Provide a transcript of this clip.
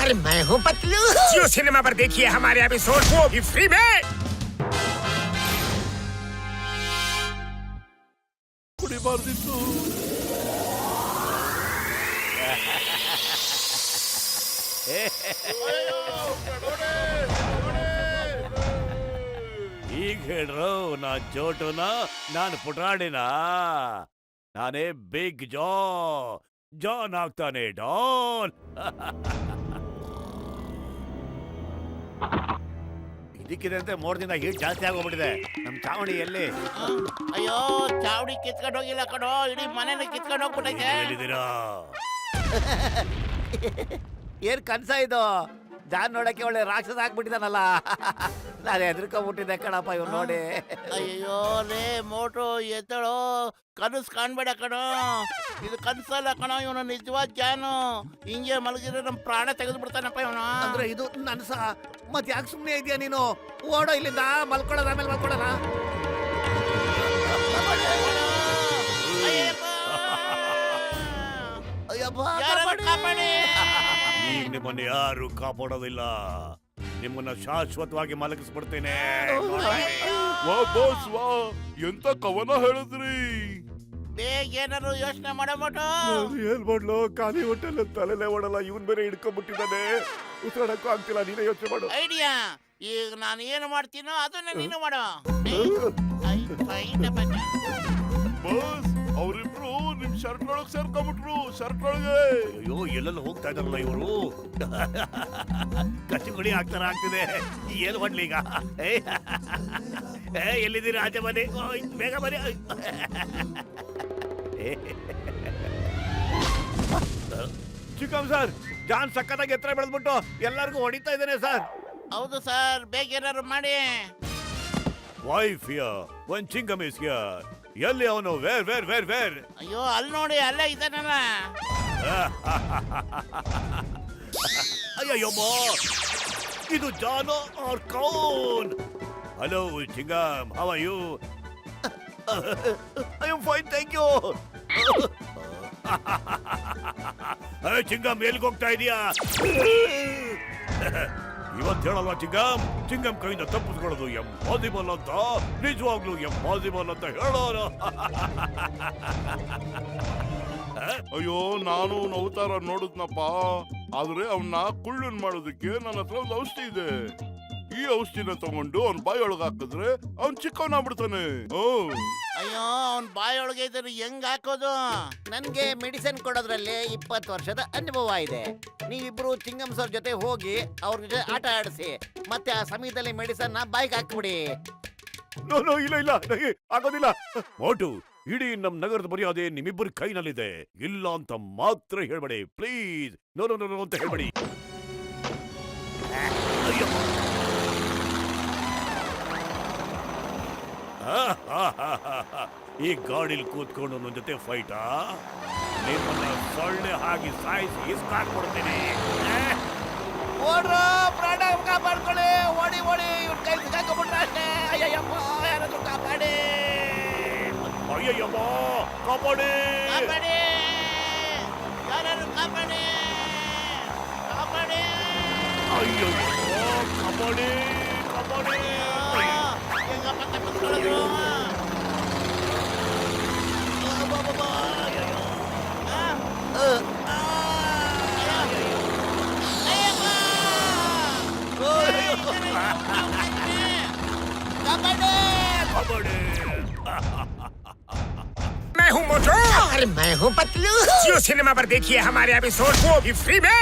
अरे मैं हूँ पतलू। जियो सिनेमा पर देखिए हमारे एपिसोड वो भी फ्री में। ಕುಡಿಬಾರ್ದಿತ್ತು. ಈಗ ಹೇಳ್ರು ನಾ ಜೋಟುನ ನಾನು ಪುಟಾಣಿನ ನಾನೇ ಬಿಗ್ ಜಾನ್ ಆಗ್ತಾನೆ ಡಾನ್. ಇದಕ್ಕಿದಂತೆ 3 ದಿನ ಹೀಟ್ ಜಾಸ್ತಿ ಆಗೋಗ್ಬಿಟ್ಟಿದೆ. ನಮ್ ಚಾವಣಿ ಎಲ್ಲಿ? ಅಯ್ಯೋ ಚಾವಡಿ ಕಿತ್ಕೊಂಡು ಹೋಗಿಲ್ಲ ಕಣೋ, ಇಡೀ ಮನೇನ ಕಿತ್ಕೊಂಡು ಹೋಗ್ಬಿಟ್ಟೈತೆ. ಎಲ್ಲಿದ್ದೀರಾ? ಏನ್ ಕನ್ಸ ಇದು? ಜಾನ್ ನೋಡಕ್ಕೆ ಒಳ್ಳೆ ರಾಕ್ಷಸ ಆಗ್ಬಿಟ್ಟಿದಾನಲ್ಲ. ನಾನು ಹೆದರ್ಕೊಂಡ್ಬಿಟ್ಟಿದ್ದೆ ಕಣಪ್ಪ ಇವ್ ನೋಡಿ. ಅಯ್ಯೋ ರೇ ಮೋಟು ಎತ್ತಳೋ, ಕನಸು ಕಾಣ್ಬೇಡ ಕಣೋ, ಇದು ಕನ್ಸಲ್ಲ ಕಣೋ, ಇವನು ನಿಜವಾದ ಜಾನು. ಹಿಂಗೆ ಮಲಗಿದ್ರೆ ನಮ್ ಪ್ರಾಣ ತೆಗೆದು ಬಿಡ್ತಾನಪ್ಪ ಇವನು. ಅಂದ್ರೆ ಇದು ನನ್ಸ? ಮತ್ ಯಾಕೆ ಸುಮ್ನೆ ಇದೆಯಾ ನೀನು? ಓಡೋ ಇಲ್ಲಿಂದ, ಮಲ್ಕೊಳ್ಳೋದ ಆಮೇಲೆ ಮಲ್ಕೊಳ್ಳೋಣ. ಅಯ್ಯಪ್ಪ ಯಾರಾದ್ರೂ ಕಾಪಾಡಿ. ಈಗ ನಿಮ್ಮನ್ನ ಯಾರು ಕಾಪಾಡೋದಿಲ್ಲ. ನಿಮ್ಮನ್ನ ಶಾಶ್ವತವಾಗಿ ಮಲಗಿಸ್ಬಿಡ್ತೇನೆ. ವಾ ಬಾಸ್ ವಾ, ಎಂತ ಕವನ ಹೇಳಿದ್ರಿ? ಬೇಗ ಏನಾದ್ರು ಯೋಚನೆ ಮಾಡೋ ಮೋಟು. ಏನ್ ಮಾಡ್ಲು? ಖಾಲಿ ಹೊಟ್ಟೆಲ್ಲ ತಲೆಲೆ ಓಡಲ್ಲ. ಇವನ್ ಬೇರೆ ಹಿಡ್ಕೊಂಡ್ಬಿಟ್ಟಿದ್ದಾನೆ. ಉಸಿರಾಡಕ್ಕೂ ಆಗ್ತಿಲ್ಲ. ನೀನೇ ಯೋಚನೆ ಮಾಡು. ಐಡಿಯಾ. ಈಗ ನಾನು ಏನು ಮಾಡ್ತೀನೋ ಅದನ್ನ ನೀನು ಮಾಡು. ಬಾಸ್, ಅವರಿಬ್ರು ನಿಮ್ ಶರ್ಟ್ ಒಳಗ್ ಸೇರ್ಕೊಂಡ್ಬಿಟ್ರು. ಶರ್ಟ್ ಒಳಗೆ ಅಯ್ಯೋ, ಎಲ್ಲೆಲ್ಲ ಹೋಗ್ತಾ ಇದಾರಲ್ಲ ಇವರು. ಕಚ್ಚಿಗುಡಿ ಆಗ್ತಿದೆ. ಏನ್ ಮಾಡ್ಲಿ ಈಗ? ಎಲ್ಲಿದ್ದೀರಾ? ಆಚೆ ಬನ್ನಿ, ಬೇಗ ಬನ್ನಿ. ಚಿಕ್ಕಮ್ ಸರ್, ಜಾನ್ ಸಕ್ಕತ್ತಾಗಿ ಎತ್ತರ ಬೆಳೆದ್ಬಿಟ್ಟು ಎಲ್ಲರಿಗೂ ಹೊಡಿತಾ ಇದ್ದೇನೆ ಸರ್. ಹೌದು ಸರ್, ಬೇಗ ಏನಾದ್ರು ಮಾಡಿ. Wife here, one ಚಿಂಗಮ್ is here. ಎಲ್ಲಿ ಅವನು? ವೇರ್? ಅಯ್ಯೋ ಅಲ್ಲಿ ನೋಡಿ, ಅಲ್ಲೇ ಇದ್ದಾನಲ್ಲ. ಅಯ್ಯಯ್ಯಮ್ಮ, ಇದು ಜಾನೋ ಆರ್ ಕೌನ್? ಹಲೋ ಚಿಂಗಮ್, how are you? I am fine, thank you. ಚಿಂಗಮ್, ಎಲ್ಲಿಗೆ ಹೋಗ್ತಾ ಇದೀಯಾ? ಇವತ್ತು ಹೇಳಲ್ವಾ ಚಿಂಗಮ್? ಚಿಂಗಮ್ ಕೈಯಿಂದ ತಪ್ಪಿಸ್ಕೊಳ್ಳೋದು ಎಂಪಾಸಿಬಲ್ ಅಂತ. ನಿಜವಾಗ್ಲೂ ಎಂಪಾಸಿಬಲ್ ಅಂತ ಹೇಳೋಣ. ಅಯ್ಯೋ, ನಾನು ಅವತಾರ ನೋಡಿದ್ನಪ್ಪ. ಆದ್ರೆ ಅವನ್ನ ಕುಳ್ಳನ್ ಮಾಡೋದಕ್ಕೆ ನನ್ನ ಹತ್ರ ಒಂದು ಔಷಧಿ ಇದೆ. ಈ ಔಷಧಿನ ತಗೊಂಡು ಅವ್ನ ಬಾಯೊಳಗೆ ಹಾಕಿದ್ರೆ ಅವ್ನ್ ಚಿಕ್ಕವನಾಗ್ಬಿಡ್ತಾನೆ. ಅಯ್ಯೋ ಅವ್ನ್ ಬಾಯೊಳಗೆ ಇದ್ರೆ ಹೆಂಗ್ ಹಾಕೋದು? ನನ್ಗೆ ಮೆಡಿಸಿನ್ ಕೊಡೋದ್ರಲ್ಲಿ 20 ವರ್ಷದ ಅನುಭವ ಇದೆ. ನೀವಿಬ್ರು ಚಿಂಗಮ್ ಸರ್ ಜೊತೆ ಹೋಗಿ ಅವ್ರ ಜೊತೆ ಆಟ ಆಡಿಸಿ, ಮತ್ತೆ ಆ ಸಮಯದಲ್ಲಿ ಮೆಡಿಸನ್ ನ ಬಾಯ್ಗೆ ಹಾಕ್ಬಿಡಿ. ನೋ, ಇಲ್ಲ, ಆಗೋದಿಲ್ಲ. ಮೋಟು, ಇಡೀ ನಮ್ ನಗರದ ಮರ್ಯಾದೆ ನಿಮ್ಮಿಬ್ಬರ ಕೈನಲ್ಲಿದೆ. ಇಲ್ಲ ಅಂತ ಮಾತ್ರ ಹೇಳ್ಬೇಡಿ ಪ್ಲೀಸ್. ನೋ ಅಂತ ಹೇಳ್ಬೇಡಿ. ಈ ಗಾಡಿಲಿ ಕೂತ್ಕೊಂಡು ನನ್ನ ಜೊತೆ ಫೈಟಾ? ನಿಮ್ಮನ್ನ ಸೊಳ್ಳೆ ಹಾಗೆ ಸಾಯಿಸಿ ಇಸ್ಕಾಕ್ಬಿಡ್ತೀನಿ. ಓಡ್ರೋ, ಪ್ರಾಣ ಕಾಪಾಡ್ಕೊಳ್ಳಿ. ಓಡಿ ಇವ್ರ ಕೈ ಸಿಕ್ಕಾಕೊಂಡ್ಬಿಟ್ರೆ ಅಷ್ಟೇ. ಅಯ್ಯಯ್ಯಪ್ಪ, ಯಾರಾದ್ರೂ ಕಾಪಾಡಿ. ಅಯ್ಯಯ್ಯಮ್ಮ, ಕಾಪಾಡಿ. ಯಾರು ಕಾಪಾಡಿ. ಅಯ್ಯೋ, ಕಾಪಾಡಿ. ಹೆಂಗಪ್ಪ ತಪ್ಪಿಸ್ಕೊಳ್ಳೋದು? मैं हूँ मोटू। अरे मैं हूँ पतलू। जियो सिनेमा पर देखिए हमारे एपिसोड वो भी फ्री में।